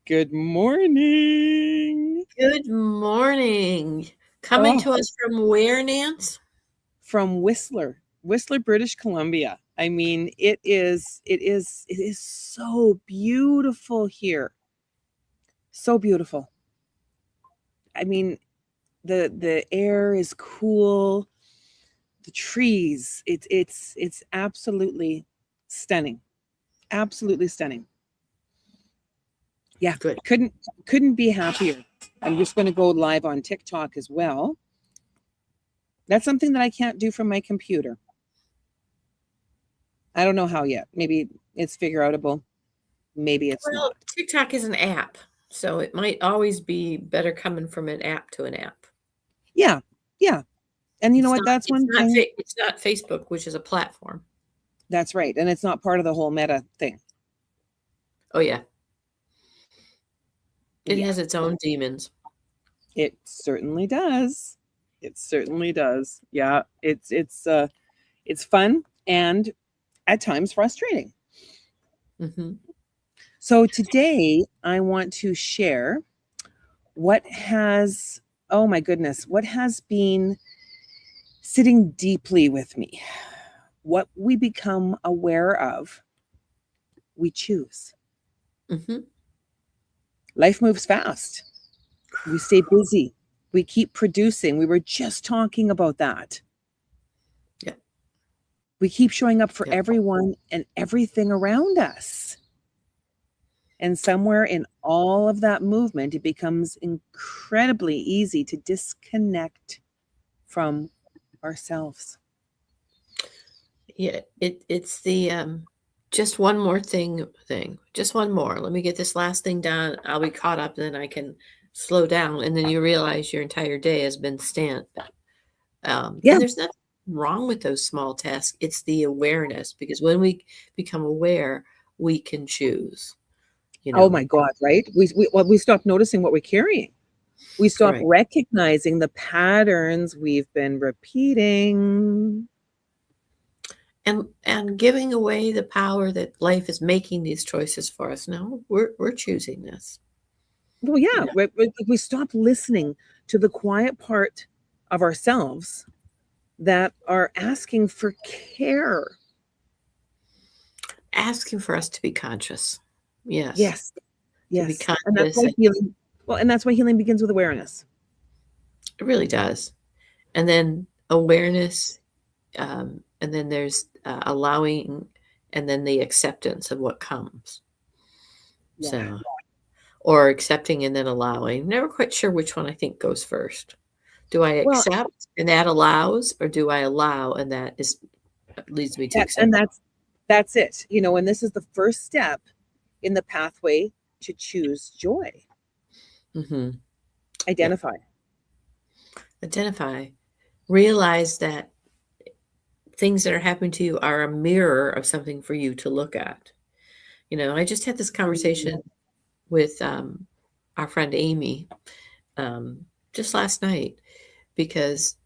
Good morning. Good morning. Coming to us from where, Nance? From Whistler, British Columbia. I mean, it is so beautiful here. So beautiful. I mean, the air is cool, the trees, it's absolutely stunning. Absolutely stunning. Yeah, Good. couldn't be happier. I'm just going to go live on TikTok as well. That's something that I can't do from my computer. I don't know how yet. Maybe it's figure outable. Maybe it's Well, not. TikTok is an app, so it might always be better coming from an app to an app. Yeah. Yeah. And you know It's what? not. That's It's one not. thing. It's not Facebook, which is a platform. That's right. And it's not part of the whole meta thing. Oh yeah, it Yeah. has its own demons. It certainly does. It certainly does. Yeah. It's fun and at times frustrating. Hmm. So today I want to share what has, oh my goodness, what has been sitting deeply with me. What we become aware of, we choose. Hmm. Life moves fast. We stay busy. We keep producing. We were just talking about that. Yep. We keep showing up for Yep. everyone and everything around us. And somewhere in all of that movement, it becomes incredibly easy to disconnect from ourselves. Yeah. It's the just one more thing. Just one more. Let me get this last thing done. I'll be caught up. Then I can slow down, and then you realize your entire day has been spent. Yeah. And there's nothing wrong with those small tasks. It's the awareness, because when we become aware, we can choose, you Oh know. my God, right? We stop noticing what we're carrying. We stop Right. recognizing the patterns we've been repeating. And giving away the power that life is making these choices for us. No, we're choosing this. Well, You yeah, know, we stop listening to the quiet part of ourselves that are asking for care. asking for us to be conscious. Yes. Yes, To be yes. And that's conscious. why healing, well, and that's why healing begins with awareness. It really does. And then awareness, and then there's allowing, and then the acceptance of what comes. Yeah. So, or accepting and then allowing. Never quite sure which one I think goes first. Do I Well, accept and that allows, or do I allow and that is leads me to accept? and that's it. You know, and this is the first step in the pathway to choose joy. Mm-hmm. Yep. Identify. Identify. Realize that things that are happening to you are a mirror of something for you to look at. I just had this conversation with our friend Amy um, just last night, because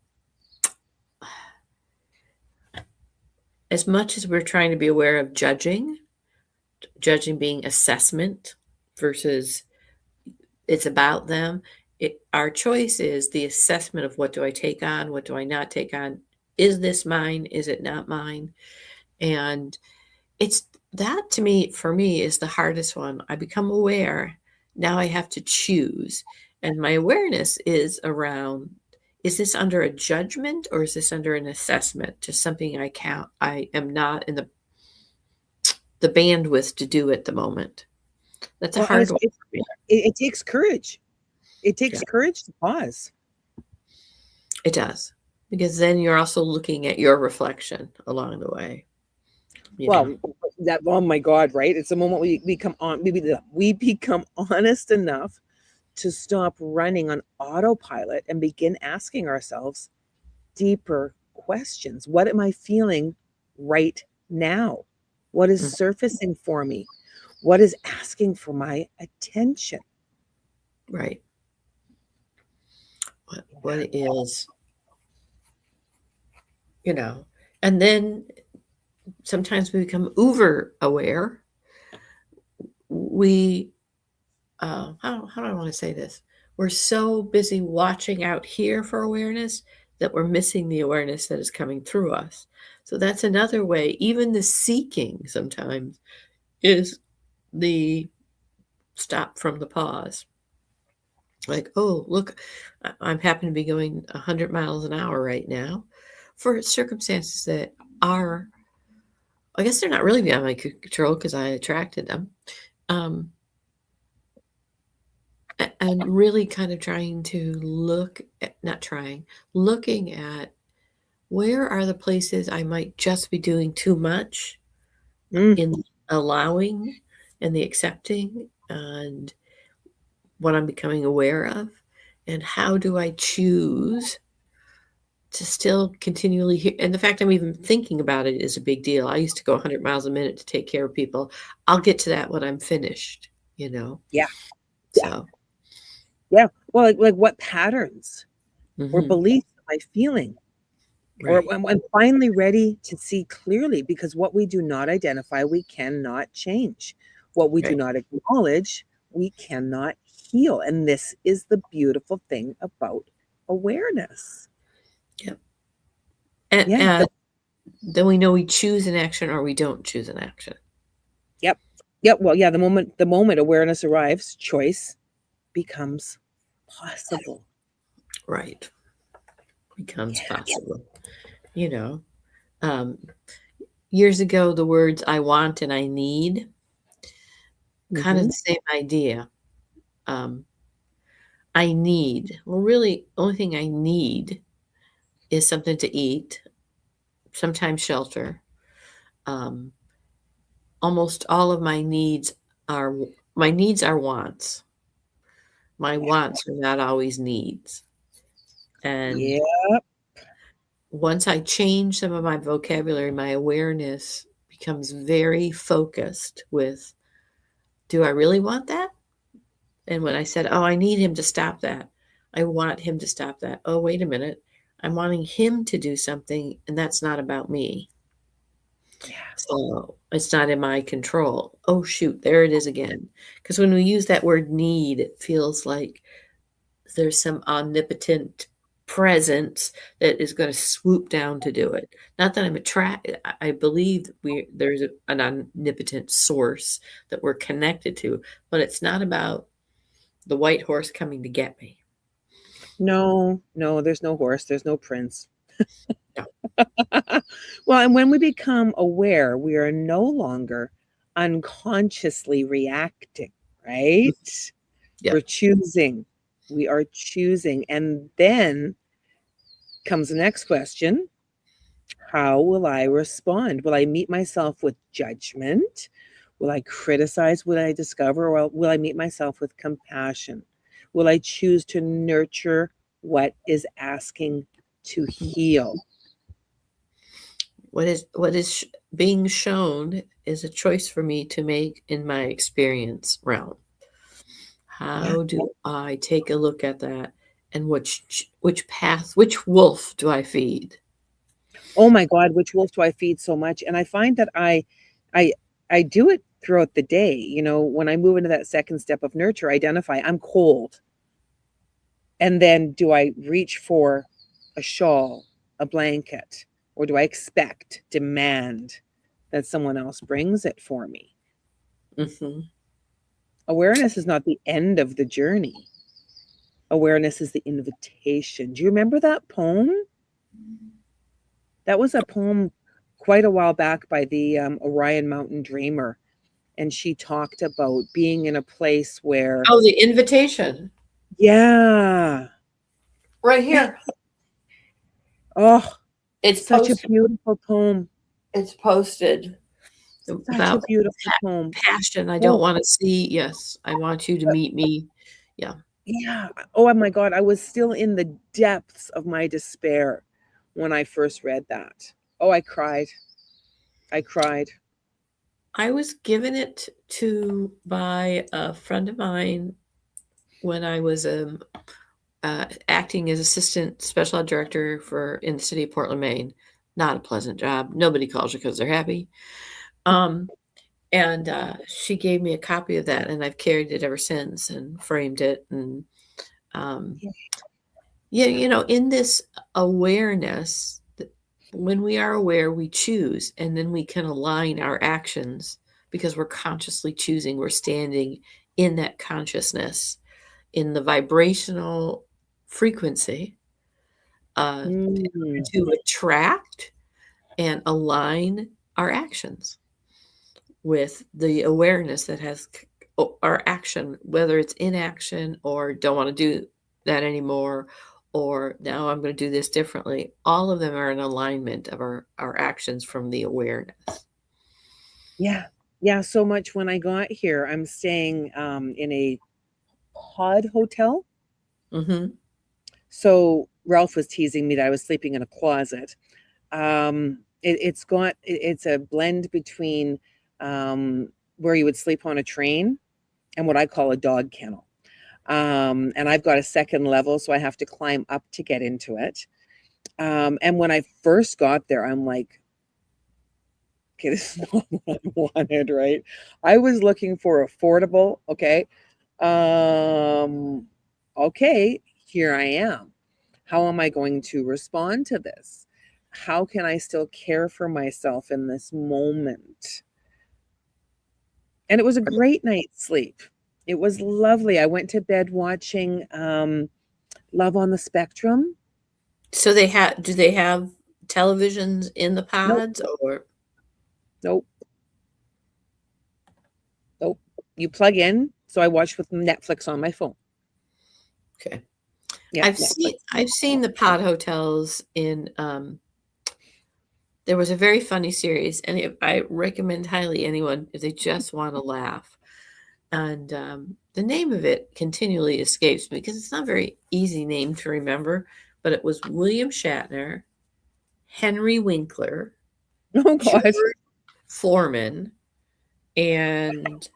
as much as we're trying to be aware of judging being assessment versus it's about them, our choice is the assessment of what do I take on, what do I not take on, is this mine, is it not mine? And it's that, to me, for me, is the hardest one. I become aware, now I have to choose, and my awareness is around, is this under a judgment or is this under an assessment, just something I am not in the bandwidth to do at the moment. That's a Well, and hard one for me. it takes courage. It Yeah, takes courage to pause. it does. Because then you're also looking at your reflection along the way, you know. Well, that oh my God, right? It's the moment we become on we become honest enough to stop running on autopilot and begin asking ourselves deeper questions. What am I feeling right now? What is Mm, surfacing for me? What is asking for my attention? right. What it is, you know. And then sometimes we become uber aware. We how do I want to say this? We're so busy watching out here for awareness that we're missing the awareness that is coming through us. So that's another way. Even the seeking sometimes is the stop from the pause. Like, oh, look, I'm happen to be going 100 miles an hour right now for circumstances that are, I guess they're not really beyond my control because I attracted them. Um, and really kind of trying to look at, not trying, looking at where are the places I might just be doing too much Mm. in allowing and the accepting and what I'm becoming aware of, and how do I choose to still continually hear. And the fact I'm even thinking about it is a big deal. I used to go 100 miles a minute to take care of people. I'll get to that when I'm finished, you know? Yeah. Yeah. So, Yeah. Well, like what patterns or mhm, beliefs am I feeling? Or right, I'm finally ready to see clearly, because what we do not identify, we cannot change. What we do right. not acknowledge, we cannot heal. And this is the beautiful thing about awareness. Yep. And, Yeah. then we know we choose an action or we don't choose an action. Yep. Yep. Well, yeah, the moment awareness arrives, choice becomes possible. Right. Becomes Yeah. possible. You know, um, years ago, the words I want and I need, kind of Hmm. the same idea. Um, I need, well, really, only thing I need is something to eat, sometimes shelter. Um, almost all of are my needs are wants. My wants are not always needs. And Yeah. once I change some of my vocabulary, my awareness becomes very focused with, do I really want that? And when I said, oh, I need him to stop that, I want him to stop that. Oh, wait a minute. I'm wanting him to do something, and that's not about me. Yeah. So it's not in my control. Oh, shoot, there it is again. Because when we use that word need, it feels like there's some omnipotent presence that is going to swoop down to do it. Not that I'm attracted. I believe there's an omnipotent source that we're connected to, but it's not about the white horse coming to get me. No, no, there's no horse, there's no prince. No. Well, and when we become aware, we are no longer unconsciously reacting, right? We're Yep. choosing. We are choosing. And then comes the next question: how will I respond? Will I meet myself with judgment? Will I criticize what I discover? Or will I meet myself with compassion? Will I choose to nurture what is asking to heal? What is being shown is a choice for me to make in my experience realm. Yeah. How do I take a look at that, and which path, which wolf do I feed? Oh my God, which wolf do I feed so much? And I find that I I do it throughout the day. When I move into that second step of nurture, identify I'm cold. And then do I reach for a shawl, a blanket, or do I expect, demand that someone else brings it for me? Hmm. Awareness is not the end of the journey. Awareness is the invitation. Do you remember that poem? That was a poem quite a while back by the Orion Mountain Dreamer. And she talked about being in a place where, Oh, the invitation yeah, right yeah, here. oh, It's such a posted. beautiful poem. It's posted Such a about beautiful poem. passion. I don't Oh, want to see. Yes, I want you to meet me. Yeah. yeah. Oh my God. I was still in the depths of my despair when I first read that. Oh, I cried. I cried. I was given it to by a friend of mine when I was acting as assistant special ed director for in the city of Portland, Maine. Not a pleasant job. Nobody calls you because they're happy. Um, And she gave me a copy of that, and I've carried it ever since and framed it. And um, Yeah. yeah, in this awareness, when we are aware, we choose, and then we can align our actions because we're consciously choosing. We're standing in that consciousness, in the vibrational frequency in order Mm. to attract and align our actions with the awareness that has our action, whether it's inaction or don't want to do that anymore, or now I'm going to do this differently. All of them are in alignment of our actions from the awareness. Yeah. Yeah. So much when I got here, I'm staying in a pod hotel. Mm-hmm. So Ralph was teasing me that I was sleeping in a closet. It's a blend between where you would sleep on a train and what I call a dog kennel. And I've got a second level, so I have to climb up to get into it. And when I first got there, I'm like, okay, this is not what I wanted, right? I was looking for affordable, okay. Um, okay, here I am. How am I going to respond to this? How can I still care for myself in this moment? And it was a great night's sleep. It was lovely. I went to bed watching Love on the Spectrum. So do they have televisions in the Nope, pods, or nope, nope. You plug in. So I watched with Netflix on my phone. okay? Yeah, I've Netflix. seen the pod hotels in there was a very funny series, and I recommend highly anyone if they just want to laugh. And the name of it continually escapes me because it's not a very easy name to remember. But it was William Shatner, Henry Winkler, Oh God. George Foreman, and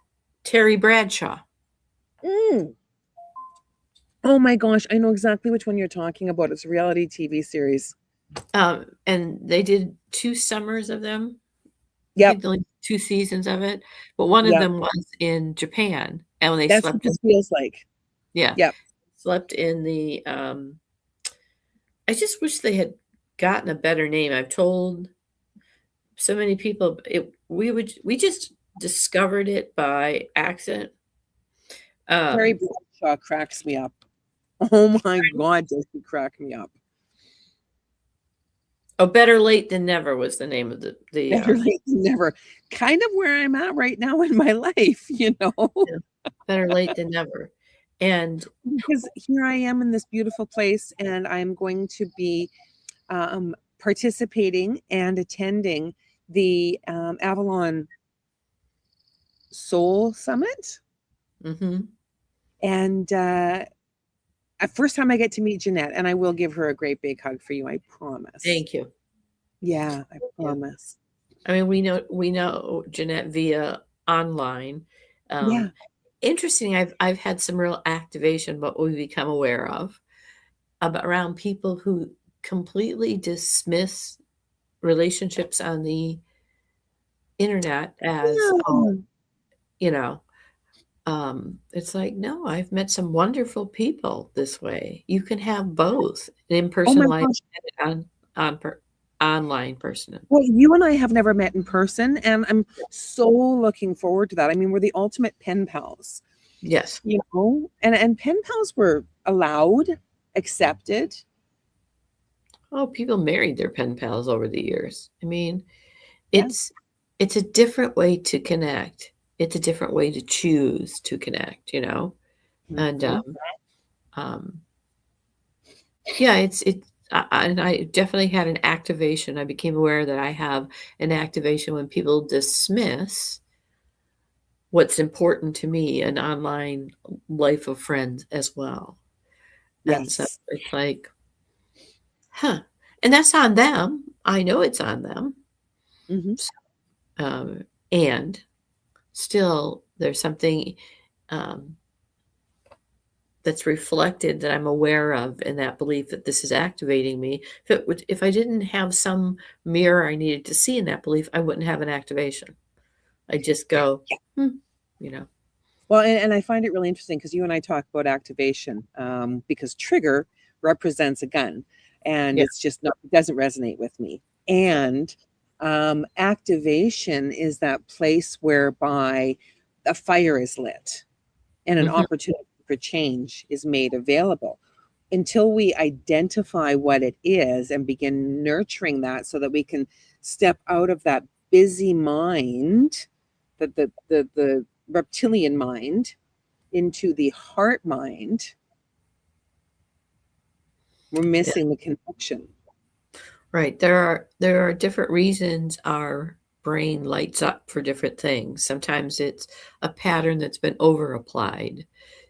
Terry Bradshaw. Mm. Oh my gosh, I know exactly which one you're talking about. It's a reality TV series. And they did 2 summers of them. I Yep, think only 2 seasons of it, but one of yep. them was in Japan, and when they That's what slept in, this feels like. yeah, Yep. slept in the. I just wish they had gotten a better name. I've told so many people we just discovered it by accident. Terry Um, Bradshaw cracks me up. Oh my God, does he crack me up? oh, Better Late Than Never was the name of the Better late than never. Kind of where I'm at right now in my life, you know? yeah, Better Late Than Never, and Because here I am in this beautiful place, and I'm going to be participating and attending the Avalon Soul Summit. mhm, And first time I get to meet Jeanette, and I will give her a great big hug for you. I promise. thank you. Yeah, I Yeah. promise. I mean, we know Jeanette via online. Yeah. Um, Interesting. I've had some real activation, what we become aware of about around people who completely dismiss relationships on the internet as, oh, Yeah. you know, it's like, no, I've met some wonderful people this way. You can have both an Oh in-person my life gosh. and on online person. Well, you and I have never met in person, and I'm so looking forward to that. I mean, we're the ultimate pen pals, Yes. you know, and pen pals were allowed, accepted. Oh, people married their pen pals over the years. I mean, Yeah. it's it's a different way to connect. It's a different way to choose to connect, And Mhm. um yeah, and I definitely had an activation. I became aware that I have an activation when people dismiss what's important to me, an online life of friends as well. And so Yes. it's like, huh. And that's on them. I know it's on them. Hmm. Um, and still, there's something um, that's reflected that I'm aware of in that belief that this is activating me. If I didn't have some mirror I needed to see in that belief, I wouldn't have an activation. I just go, you know. Well, and I find it really interesting because you and I talk about activation, because trigger represents a gun, and Yeah. it's just not, it doesn't resonate with me. And activation is that place whereby a fire is lit and an Mhm. opportunity for change is made available. Until we identify what it is and begin nurturing that so that we can step out of that busy mind, the reptilian mind, into the heart mind, we're Yeah. missing the connection. Right. There are different reasons our brain lights up for different things. Sometimes it's a pattern that's been over applied.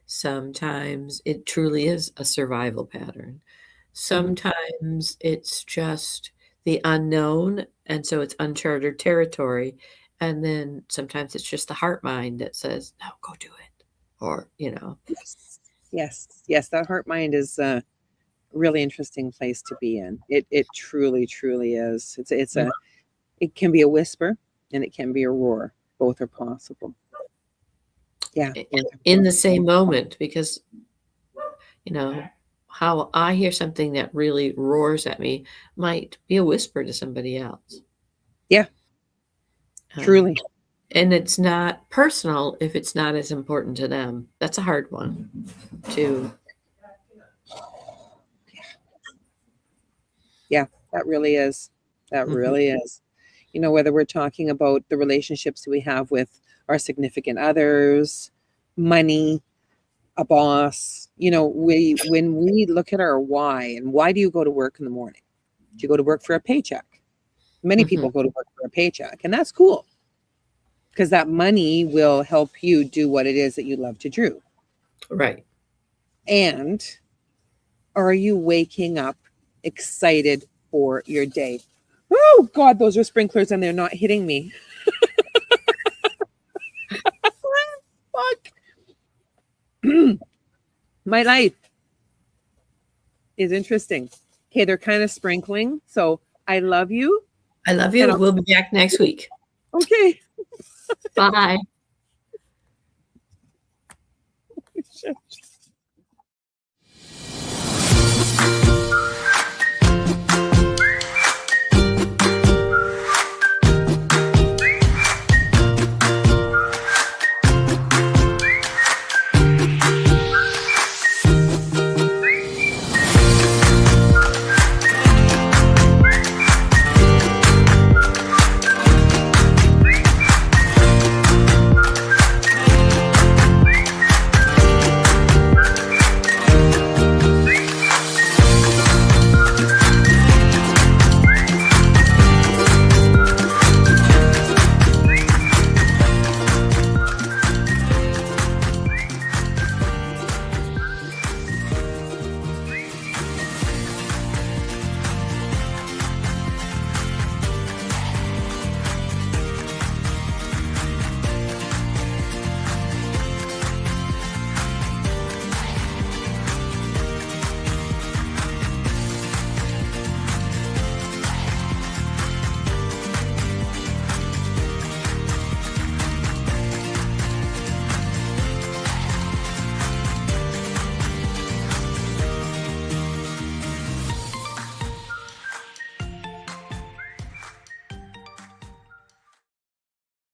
Sometimes it truly is a survival pattern. Mhm. Sometimes it's just the unknown, and so it's uncharted territory. And then sometimes it's just the heart mind that says, no, go do it. Or, Yes, yes, yes. That heart mind is a really interesting place to be in. It truly, truly is. It can be a whisper and it can be a roar. Both are possible. Yeah, both are in the possible. same moment, because you know, how I hear something that really roars at me might be a whisper to somebody else. Yeah, Um, truly. and it's not personal if it's not as important to them. That's a hard one to. Yeah, that really is. That Mhm. really is. Whether we're talking about the relationships we have with our significant others, money, a boss, when we look at our why, and why do you go to work in the morning? Do you go to work for a paycheck? Many Mhm. people go to work for a paycheck, and that's cool because that money will help you do what it is that you love to do. Right. And are you waking up excited for your day? Oh God, those are sprinklers and they're not hitting me. Fuck. My life is interesting. Okay, they're kind of sprinkling. So I love you. I love And you. We'll be back next week. okay. Bye.